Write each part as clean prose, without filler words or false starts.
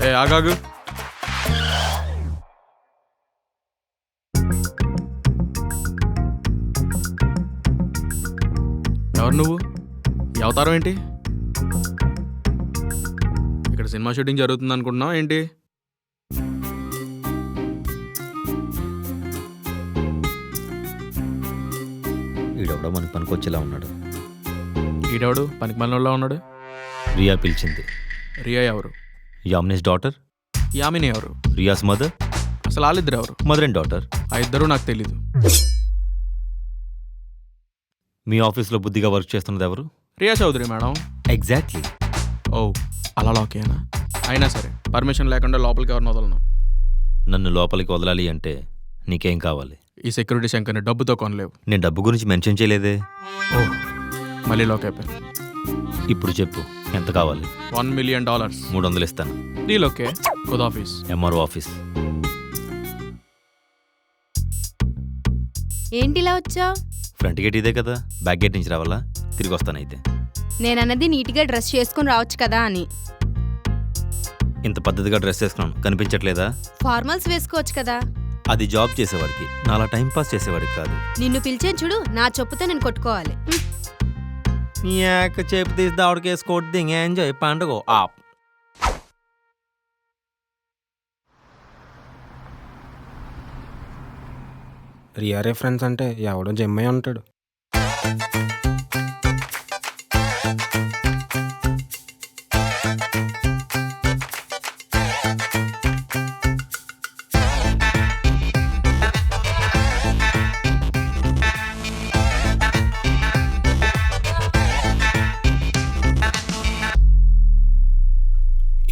ఏ ఆగాగు. ఎవరు నువ్వు? ఈ అవతారం ఏంటి? ఇక్కడ సినిమా షూటింగ్ జరుగుతుంది అనుకుంటున్నావు ఏంటి? ఈడెవడో మనకి పనికొచ్చేలా ఉన్నాడు. ఈడెవడు పనికి మనలో ఉన్నాడు? రియా పిలిచింది. రియా ఎవరు? యామినీస్ డాటర్. యామిని ఎవరు? రియాస్ మదర్. అసలు వాళ్ళిద్దరు ఎవరు? Mother and daughter. ఆ ఇద్దరు నాకు తెలీదు. మీ ఆఫీస్లో బుద్ధిగా వర్క్ చేస్తున్నది ఎవరు? రియా చౌదరి మేడం. ఎగ్జాక్ట్లీ. ఓ అలా ఓకేనా? అయినా సరే పర్మిషన్ లేకుండా లోపలికి ఎవరిని వదలను. నన్ను లోపలికి వదలాలి అంటే నీకేం కావాలి? ఈ సెక్యూరిటీ శంకర్ని డబ్బుతో కొనలేవు. నేను డబ్బు గురించి మెన్షన్ చేయలేదే. ఓ మళ్ళీ లోక్ అయిపోయాను. ఇప్పుడు చెప్పు, ఎంత కావాలి? $1 million. 300 ఇస్తాను. Deal okay. ఖుదాఫీస్. MRO office. ఏంటిలా వచ్చా? ఫ్రంట్ గేట్ ఇదే కదా, బ్యాక్ గేట్ నుంచి రావాలా? తిరిగి వస్తానైతే. నేనన్నది నీట్గా డ్రెస్ చేసుకుని రావచ్చు కదా అని. ఇంత పద్ధతిగా డ్రెస్ వేసుకున్నాను, కనిపించట్లేదా? ఫార్మల్స్ వేసుకోవచ్చు కదా. అది జాబ్ చేసేవాడికి, నాలా టైం పాస్ చేసేవాడికి కాదు. నిన్ను పిలిచాను చూడు, నా చెప్పుతో నేను కొట్టుకోవాలి. చెప్పు తీసి దావడికేసుకోవద్దు, ఎంజాయ్ పండుగ ఆప్. రియా రెఫరెన్స్ అంటే ఎవడో జమ్మయ్య ఉంటాడు.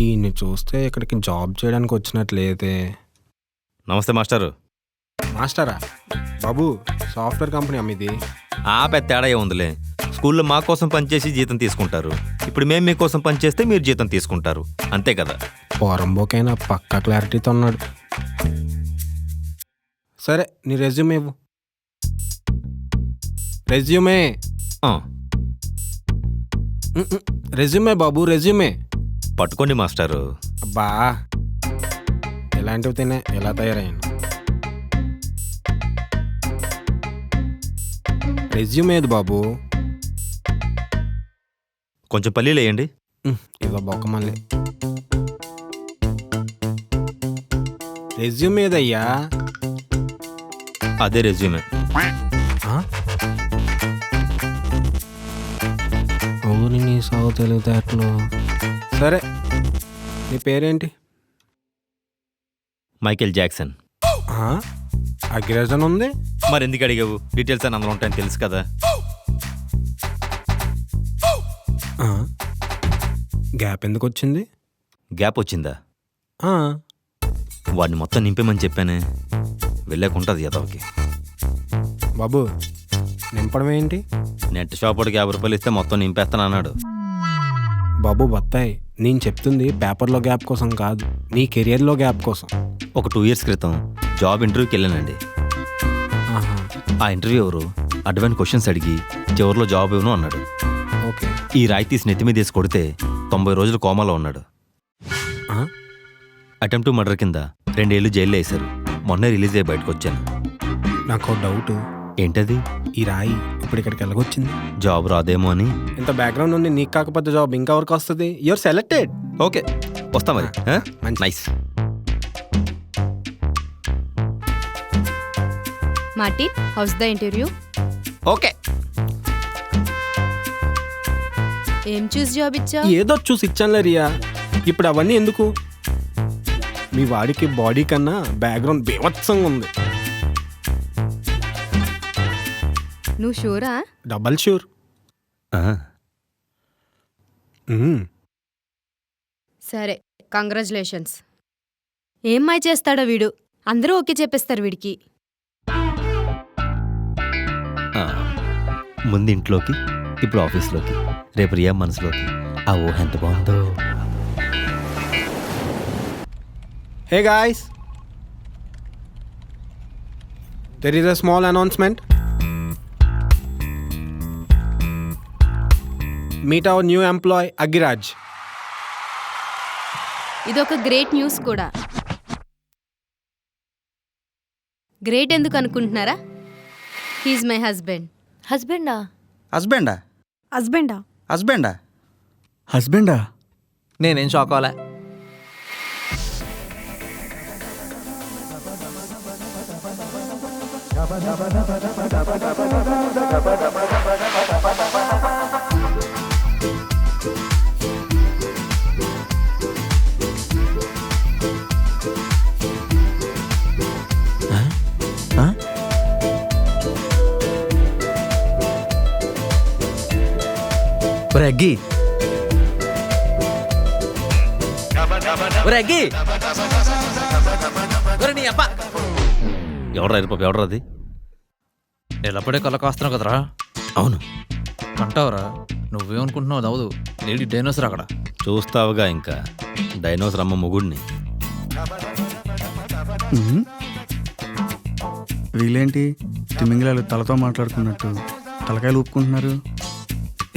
ఈయన్ని చూస్తే ఇక్కడికి జాబ్ చేయడానికి వచ్చినట్లేదే. నమస్తే మాస్టారు. మాస్టరా? బాబు సాఫ్ట్వేర్ కంపెనీ అమ్మిది. ఆ పెద్ద తేడా ఏముందిలే. స్కూల్లో మా కోసం పనిచేసి జీతం తీసుకుంటారు, ఇప్పుడు మేము మీకోసం పనిచేస్తే మీరు జీతం తీసుకుంటారు, అంతే కదా. పోరంబోకైనా పక్కా క్లారిటీతో ఉన్నాడు. సరే నీ రెజ్యూమే ఇవ్వు. రెజ్యూమే. రెజ్యూమే బాబు, రెజ్యూమే. పట్టుకోండి మాస్టారు. అబ్బా ఇలాంటివి తినే ఎలా తయారయ్యాను. రెజ్యూమే ఏది బాబు? కొంచెం పల్లీలు వేయండి. ఇదో బొక్క మళ్ళీ. రెజ్యూమే ఏదయ్యా? అదే రెజ్యూమే. ఊరి నీ సాగు తెలివితేటలు. సరే నీ పేరేంటి? Michael Jackson. అగ్రేజన్ ఉంది. మరి ఎందుకు అడిగావు? డీటెయిల్స్ అని అందులో ఉంటాయని తెలుసు కదా. గ్యాప్ ఎందుకు వచ్చింది? గ్యాప్ వచ్చిందా? వాడిని మొత్తం నింపేమని చెప్పానే, వెళ్ళాకుంటుంది ఎదవకి. బాబు నింపడం ఏంటి? నెట్ షాప్ వాడికి 50 రూపాయలు ఇస్తే మొత్తం నింపేస్తాను అన్నాడు. బాబు బత్తాయి, నేను చెప్తుంది పేపర్లో గ్యాప్ కోసం కాదు, నీ కెరియర్లో గ్యాప్ కోసం. ఒక 2 years క్రితం జాబ్ ఇంటర్వ్యూకి వెళ్ళానండి. ఆ ఇంటర్వ్యూ ఎవరు అడ్వాన్స్ క్వశ్చన్స్ అడిగి చివరిలో జాబ్ ఇవ్వను అన్నాడు. ఓకే. ఈ రాయి తీసి నెత్తి మీద వేసి కొడితే 90 రోజులు కోమాలో ఉన్నాడు. అటెంప్ట్ మర్డర్ కింద 2 ఏళ్ళు జైల్లో వేశారు. మొన్నే రిలీజ్ అయ్యి బయటకు వచ్చాను. నాకు డౌట్. ఏంటది? ఈ రాయి ఇప్పుడు ఇక్కడికి ఎలాగొచ్చింది? జాబ్ రాదేమో అని. ఇంత బ్యాక్గ్రౌండ్ ఉంది, నీకు కాకపోతే జాబ్ ఇంకా వరకు వస్తుంది. You are selected. ఓకే వస్తా మరి. Nice. Martin, house the interview? Okay. ఏం చూసి జాబ్ ఇచ్చా? ఏదో చూసి ఇచ్చానులే రియా. ఇప్పుడు అవన్నీ ఎందుకు? మీ వాడికి బాడీ కన్నా బ్యాక్గ్రౌండ్ బీభత్సంగా ఉంది. నువ్వు షూరా? Double sure. సరే, కంగ్రాచులేషన్స్. ఏం మాయ చేస్తాడో వీడు, అందరూ ఓకే చెప్పేస్తారు వీడికి. ముందు ఇంట్లోకి ఇప్పుడు ఆఫీస్లోకి, రేపు రియా మనసులోకి. ఆ ఊహ ఎంత బాగుందో. Hey guys, there is a small announcement. Meet our new employee Agiraj. ఇదొక గ్రేట్ న్యూస్ కూడా. గ్రేట్ ఎందుకు అనుకుంటున్నారా? He's my husband. హస్బెండా? హస్బెండా? హస్బెండా? హస్బెండా? హస్బెండా? నేనేం షాక్ అవ్వలే. ఒరే అగ్గి, ఒరే అగ్గి, ఒరే నీ అబ్బా. ఎవడరా ఇది పాప, ఎవడరా అది? నిలబడే కళ్ళ కాస్తున్నావు కదరా. అవును, అంటావురా, నువ్వేమనుకుంటున్నావు? దవదు, లేడీ డైనోసర్ అక్కడ. చూస్తావుగా ఇంకా డైనోసర్ అమ్మ మొగుడిని. వీళ్ళేంటి తిమింగిలాలు తలతో మాట్లాడుకున్నట్టు తలకాయలు ఊపుకుంటున్నారు?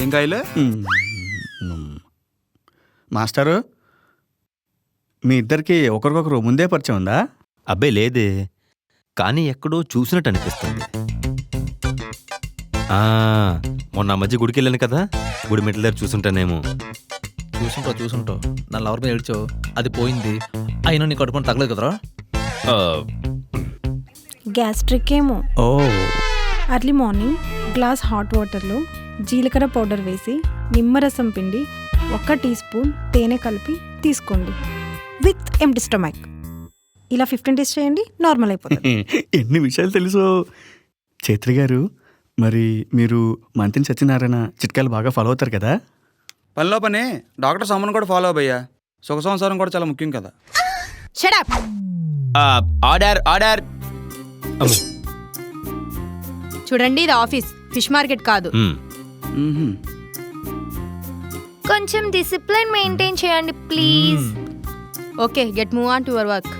ఏం కాయలు? మాస్టారు, మీ ఇద్దరికి ఒకరికొకరు ముందే పరిచయం ఉందా? అబ్బాయి లేదే, కానీ ఎక్కడో చూసినట్టు అనిపిస్తుంది. మొన్న ఆ మధ్య గుడికి వెళ్ళాను కదా, గుడి మెట్ల దగ్గర చూసుంటానేమో. చూసుంటావు. నన్ను ఎవరి మీద ఏడ్చావు, అది పోయింది. అయినా నీ కడుపుని తగలేదు కదరా. గ్యాస్ట్రిక్ ఏమో. ఓ, అర్లీ మార్నింగ్ గ్లాస్ హాట్ వాటర్లో జీలకర్ర పౌడర్ వేసి నిమ్మరసం పిండి 1 టీ స్పూన్ తేనె కలిపి తీసుకోండి విత్ ఎంప్టీ స్టమక్. ఇలా 15 days చేయండి, నార్మల్ అయిపోతుంది. ఎన్ని విషయాలు తెలుసు చైత్రి గారు. మరి మీరు మంత్రి సత్యనారాయణ చిట్కాలు బాగా ఫాలో అవుతారు కదా? పనిలో పని డాక్టర్ సమ్మన్ కూడా ఫాలో అయ్యా. సుఖ సంసారం కూడా చాలా ముఖ్యం కదా. Shut up. Order order. చూడండి, ఇది ఆఫీస్, ఫిష్ మార్కెట్ కాదు. కొంచెం డిసిప్లిన్ మెయింటైన్ చేయండి please. Okay, get move on to your work.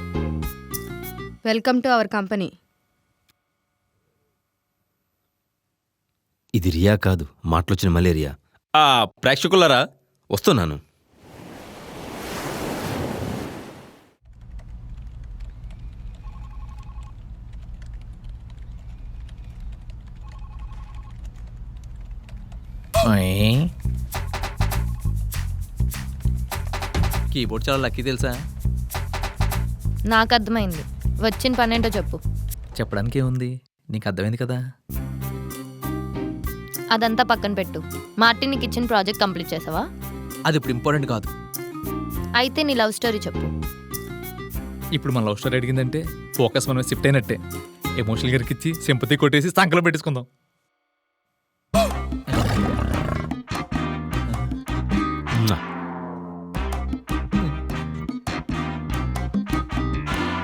Welcome to our company. ఇది రియా కాదు, మాటలొచ్చిన మలేరియా. ప్రేక్షకులారా, వస్తున్నాను. కీబోర్డ్ చాలా లక్కీ తెలుసా? నాకు అర్థమైంది. వచ్చిన పనేంటో చెప్పు. చెప్పడానికి ఏముంది, నీకు అర్థమైంది కదా. అదంతా పక్కన పెట్టు. మార్టిన్ నీకు ఇచ్చిన ప్రాజెక్ట్ కంప్లీట్ చేసావా? అది ఇప్పుడు ఇంపార్టెంట్ కాదు. అయితే నీ లవ్ స్టోరీ చెప్పు. ఇప్పుడు మన లవ్ స్టోరీ అడిగిందంటే ఫోకస్ మనం షిఫ్ట్ అయినట్టే. ఎమోషనల్ గరికిచ్చి సింపతి కొట్టేసి సంకలం పెట్టేసుకుందాం.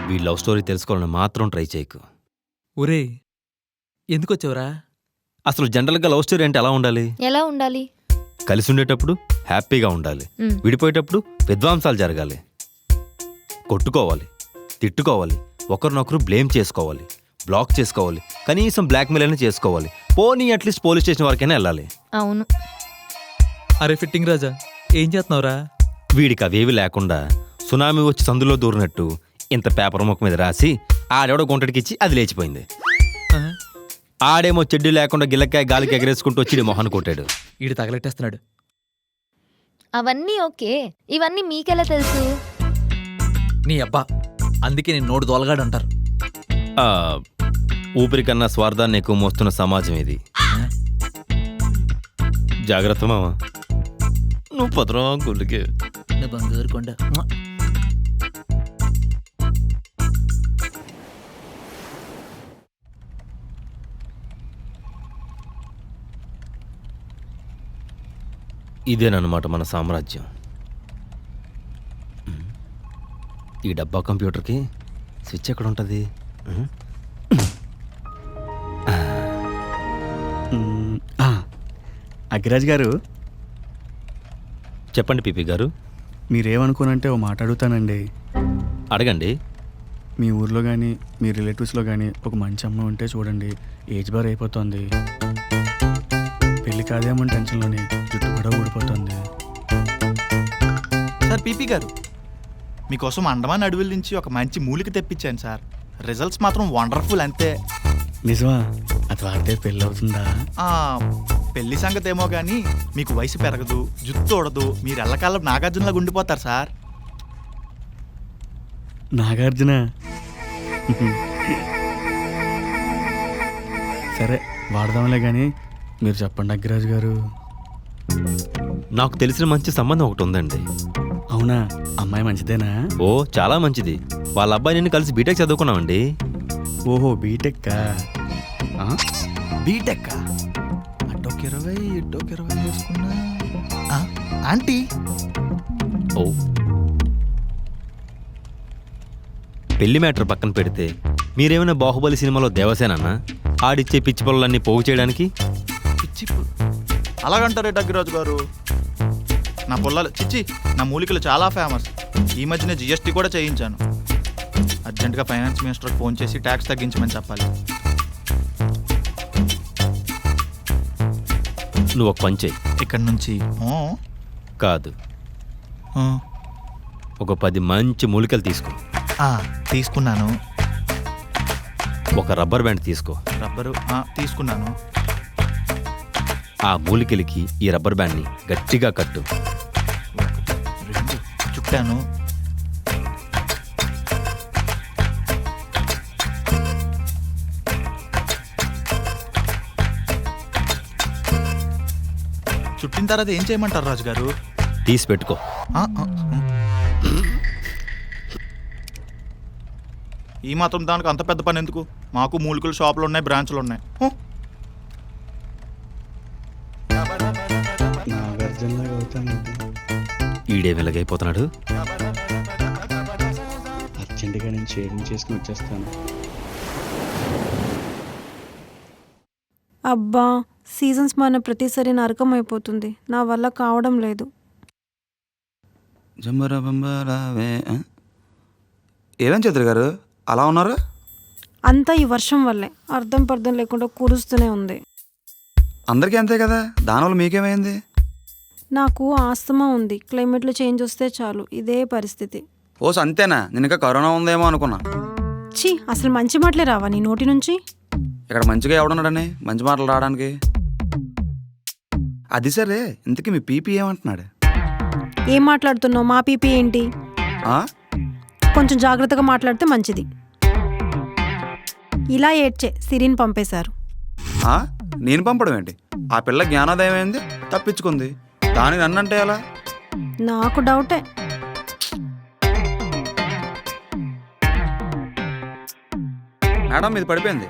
వీ లవ్ స్టోరీ తెలుసుకోవాలని మాత్రం ట్రై చేయకు. ఒరే, ఎందుకు వచ్చావురా? అసలు జనరల్గా లవ్ స్టోరీ అంటే ఎలా ఉండాలి? ఎలా ఉండాలి? కలిసి ఉండేటప్పుడు హ్యాపీగా ఉండాలి, విడిపోయేటప్పుడు విధ్వంసాలు జరగాలి, కొట్టుకోవాలి, తిట్టుకోవాలి, ఒకరినొకరు బ్లేమ్ చేసుకోవాలి, బ్లాక్ చేసుకోవాలి, కనీసం బ్లాక్మెయిల్ అయినా చేసుకోవాలి, పోనీ అట్లీస్ట్ పోలీస్ స్టేషన్ వరకైనా వెళ్ళాలి. అవును. అరే ఫిట్టింగ్ రాజా, ఏం చేస్తున్నావురా? వీడికి అవేవి లేకుండా సునామీ వచ్చి సందులో దూరినట్టు ఇంత పేపర్ ముక్క మీద రాసి ఆడెవడో గుంటడికిచ్చి అది లేచిపోయింది. ఆడేమో చెడ్డి లేకుండా గిల్లకాయ గాలికి ఎగరేసుకుంటూ వచ్చి మొహాన్ని కొట్టాడు. ఈడు తగలెట్టేస్తున్నాడు. అవన్నీ ఓకే, ఇవన్నీ మీకెలా తెలుసు? నీ అబ్బా, అందుకే నేను నోడు దోలగాడు అంటారు. ఊపిరి కన్నా స్వార్థాన్ని ఎక్కువ మోస్తున్న సమాజం ఇది. జాగ్రత్త మావా, నువ్వు పదరా గుళ్ళకి. బంగారు కొండ. ఇదేనమాట మన సామ్రాజ్యం. ఈ డబ్బా కంప్యూటర్కి స్విచ్ ఎక్కడ ఉంటుంది? అగ్గిరాజ్ గారు, చెప్పండి పీపీ గారు. మీరేమనుకోనంటే ఓ మాట అడుగుతానండి. అడగండి. మీ ఊర్లో కానీ మీ రిలేటివ్స్లో కానీ ఒక మంచి అమ్మ ఉంటే చూడండి. ఏజ్ బార్ అయిపోతుంది, పెళ్ళి కాదేమో టెన్షన్లోనే జుట్టు కూడా ఊడిపోతుంది. సార్ పీపీ గారు, మీకోసం అండమాన్ అడవుల నుంచి ఒక మంచి మూలిక తెప్పించాను సార్. రిజల్ట్స్ మాత్రం వండర్ఫుల్ అంతే. నిజమా? అది వాడితే పెళ్ళి అవుతుందా? పెళ్లి సంగతి ఏమో కానీ మీకు వయసు పెరగదు, జుట్టు ఊడదు, మీరు ఎల్లకాలం నాగార్జునలాగా ఉండిపోతారు సార్. నాగార్జున? సరే వాడదాంలే కానీ మీరు చెప్పండి అగ్గిరాజు గారు. నాకు తెలిసిన మంచి సంబంధం ఒకటి ఉందండి. అవునా? అమ్మాయి మంచిదేనా? ఓ చాలా మంచిది. వాళ్ళ అబ్బాయి నేను కలిసి బీటెక్ చదువుకున్నామండి. ఓహో బీటెక్కా? బీటెక్ అటొక 20 ఇటొక 20 వేసుకున్నా. ఆంటీ ఓ పెళ్లి మ్యాటర్ పక్కన పెడితే మీరేమైనా బాహుబలి సినిమాలో దేవసేనన్నా ఆడిచ్చే పిచ్చి పొలాలన్నీ పోగు చేయడానికి? పిచ్చి అలాగంటారేట అగ్గిరాజు గారు? నా పొలాలు చిచ్చి, నా మూలికలు చాలా ఫేమస్. ఈ మధ్యనే జిఎస్టీ కూడా చేయించాను. అర్జెంటుగా ఫైనాన్స్ మినిస్టర్కి ఫోన్ చేసి ట్యాక్స్ తగ్గించమని చెప్పాలి. నువ్వు ఒక పని చెయ్యి. ఇక్కడి నుంచి కాదు, ఒక 10 మంచి మూలికలు తీసుకో. తీసుకున్నాను. ఒక రబ్బర్ బ్యాండ్ తీసుకో. రబ్బరు తీసుకున్నాను. ఆ మూలికలకి ఈ రబ్బర్ బ్యాండ్ని గట్టిగా కట్టు. 1 2 చుట్టాను. చుట్టిన తర్వాత ఏం చేయమంటారు రాజు గారు? తీసి పెట్టుకో. ఈ మాత్రం దానికి అంత పెద్ద పని ఎందుకు? మాకు మూలికలు షాపులు ఉన్నాయి, బ్రాంచ్లు ఉన్నాయి. నాగార్జునలాగా అవుతానండి. ఈడే వెలగైపోతున్నాడు. అర్జెంటుగా నేను షేరింగ్ చేసుకుని వచ్చేస్తాను. అబ్బా, సీజన్స్ మారిన ప్రతిసారి నరకం అయిపోతుంది. నా వల్ల కావడం లేదు. ఏమేం చంద్ర గారు అలా ఉన్నారు? అంతా ఈ వర్షం వల్లే. అర్థం పర్థం లేకుండా కురుస్తూనే ఉంది. అందరికీ అంతే కదా, దానివల్ల మీకేమైంది? నాకు ఆస్తమా ఉంది. క్లైమేట్లో చేంజ్ వస్తే చాలు ఇదే పరిస్థితి. ఓస్ అంతేనా? నేను ఇంకా కరోనా ఉందేమో అనుకున్నా. ఛీ, అసలు మంచి మాటలే రావా నీ నోటి నుంచి? ఇక్కడ మంచిగా ఎవడున్నాడని మంచి మాటలు రావడానికి? అది సరే, ఇంతకీ మీ పీపీ ఏమంటున్నాడు? ఏం మాట్లాడుతున్నావు? మా పీపీ ఏంటి? కొంచెం జాగ్రత్తగా మాట్లాడితే మంచిది. ఇలా ఏడ్చే సిరిని పంపేశారు. నేను పంపడం ఏంటి? ఆ పిల్ల జ్ఞానోదయం అయింది, తప్పించుకుంది. దానికి నన్నంటే ఎలా? నాకు డౌటే. మేడం ఇది పడిపోయింది.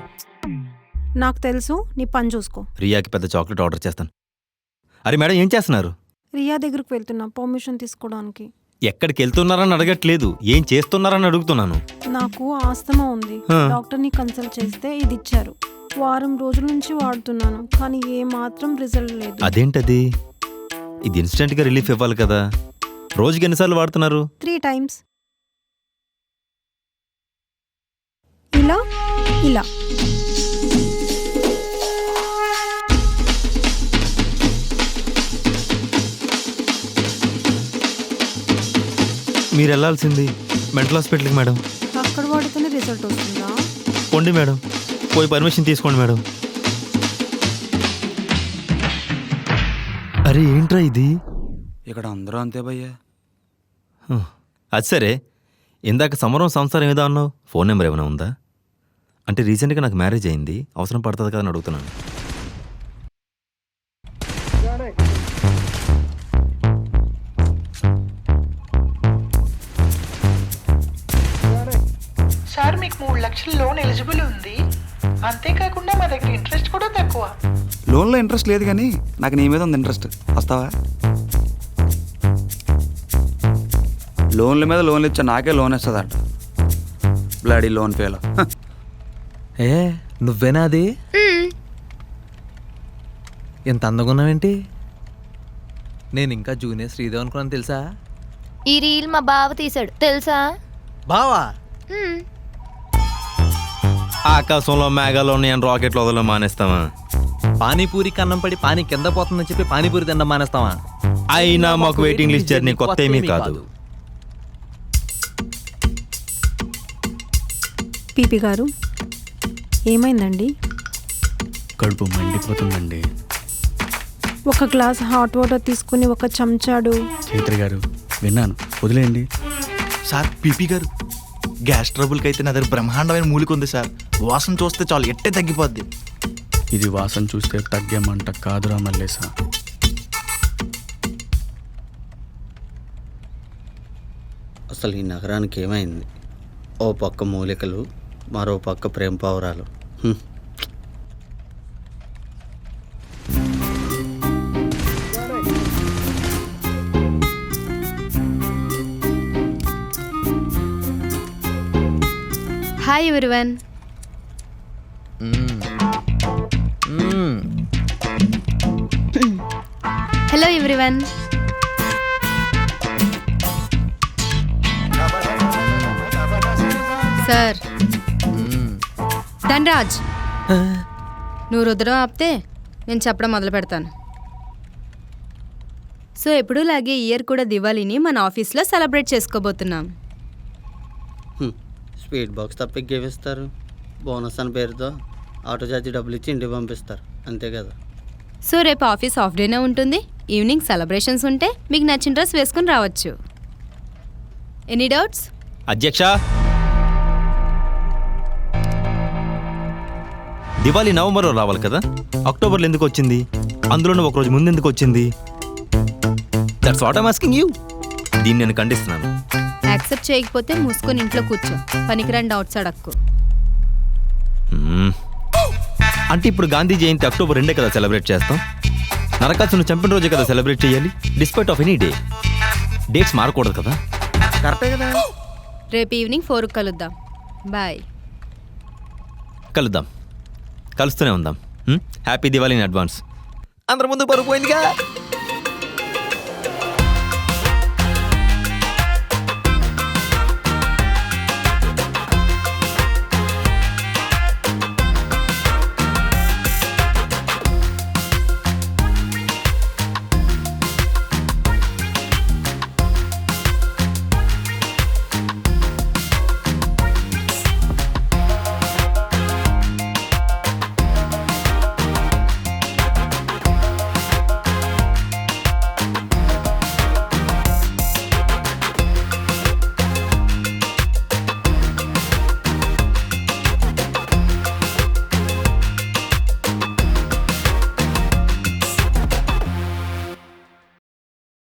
నాకు తెలుసు, నీ పని చూసుకో. రియాకి పెద్ద చాక్లెట్ ఆర్డర్ చేస్తాను. అరే మేడం, ఏం చేస్తున్నారు? రియా దగ్గరికి వెళ్తున్నా పర్మిషన్ తీసుకోవడానికి. ఎక్కడికి వెళ్తున్నారని అడగట్లేదు, ఏం చేస్తున్నారని అడుగుతున్నాను. నాకు ఆస్తమా ఉంది. డాక్టర్ని కన్సల్ట్ చేస్తే ఇది ఇచ్చారు. వారం రోజుల నుంచి వాడుతున్నాను, కానీ ఏ మాత్రం రిజల్ట్ లేదు. అదేంటది? ఇది ఇన్స్టెంట్గా రిలీఫ్ ఇవ్వాలి కదా. రోజుకి ఎన్నిసార్లు వాడుతున్నారు? 3 times. ఇలా ఇలా. మీరు వెళ్ళాల్సింది మెంటల్ హాస్పిటల్కి మేడం. అక్కడ వాడితేనే రిజల్ట్ వస్తుందా? పోండి మేడం, పోయి పర్మిషన్ తీసుకోండి మేడం. అరే ఏంట్రా ఇది? ఇక్కడ అందరూ అంతే భయ్యా. అది సరే, ఇందాక సమరం సంసారం ఏదో అన్నావు, ఫోన్ నెంబర్ ఏమైనా ఉందా? అంటే రీసెంట్గా నాకు మ్యారేజ్ అయింది, అవసరం పడుతుంది కదా అని అడుగుతున్నాను. సార్ మీకు 3 లక్షల లోన్ ఎలిజిబుల్ ఉంది. అంతేకాకుండా మా దగ్గర ఇంట్రెస్ట్ కూడా తక్కువ. లోన్లో ఇంట్రెస్ట్ లేదు కానీ నాకు నీ మీద ఉంది ఇంట్రెస్ట్. వస్తావా? లోన్ల మీద లోన్లు ఇచ్చా నాకే లోన్ ఇస్తుందట. Bloody loan fellow. నువ్వేనా అది? ఎంత అందంగా ఉన్నావేంటి? నేను ఇంకా జూనియర్ శ్రీదేవ్ అనుకున్నాను తెలుసా? ఈ రీల్ మా బావ తీసాడు తెలుసా? బావా? హ్మ్. ఆకాశంలో మేఘాలు ఉన్నాయని రాకెట్లు వదలడం మానేస్తామా? పానీపూరి కన్నం పడి పానీ కింద పోతుందని చెప్పి పానీపూరి తినడం మానేస్తావా? అయినా మాకు వెయిటింగ్ లిస్ట్ జర్నీ కొత్త ఏమీ కాదు. పీపీ గారు ఏమైందండి? కడుపు మండిపోతుందండి. ఒక గ్లాస్ హాట్ వాటర్ తీసుకుని ఒక చెంచాడు. చైత్ర గారు విన్నాను, వదిలేయండి. సార్ పీపీ గారు, గ్యాస్ ట్రబుల్కి అయితే నా దగ్గర బ్రహ్మాండమైన మూలిక ఉంది సార్. వాసన చూస్తే చాలు ఎట్టే తగ్గిపోద్ది. ఇది వాసన చూస్తే తగ్గేమంట కాదురా మల్లేసా. అసలు ఈ నగరానికి ఏమైంది? ఓ పక్క మూలికలు, మరో పక్క ప్రేమ పావురాలు. Hi everyone. Hello everyone. Sir Dhanraj, నువ్వు రుద్రం ఆపితే నేను చెప్పడం మొదలు పెడతాను. సో ఎప్పుడూలాగే ఇయర్ కూడా దివాళీని మన ఆఫీస్లో సెలబ్రేట్ చేసుకోబోతున్నాం. స్వీట్ బాక్స్ తప్ప గేవిస్తారు, బోనస్ అని పేరుతో ఆటో ఛార్జీ డబ్బులు ఇచ్చి ఇంటికి పంపిస్తారు, అంతే కదా. సో రేపు ఆఫీస్ ఆఫ్ డేనే ఉంటుంది. ఈవినింగ్ సెలబ్రేషన్స్ ఉంటే మీకు నచ్చిన డ్రెస్ వేసుకుని రావచ్చు. Any doubts? అధ్యక్ష, దివాళీ నవంబర్లో రావాలి కదా, అక్టోబర్లో ఎందుకు వచ్చింది? అందులోనే ఒకరోజు ముందు ఎందుకు వచ్చింది? That's what I'm asking you. దీన్ని నేను ఖండిస్తున్నాను. యాక్సెప్ట్ చేయకపోతే మూసుకొని ఇంట్లో కూర్చో, పనికిరాని డౌట్స్ అడక్కు. అంటే ఇప్పుడు గాంధీ జయంతి అక్టోబర్ 2 కదా సెలబ్రేట్ చేస్తాం. నరకాసును చంపిన రోజే కదా సెలబ్రేట్ చేయాలి, despite of any day. Dates మారకూడదు కదా. కరెక్టే కదా. రేపు ఈవినింగ్ 4 కలుద్దాం. బాయ్. కలుద్దాం, కలుస్తూనే ఉందాం. Happy Diwali in advance. అందరి ముందు పరుగు పోయిందిగా.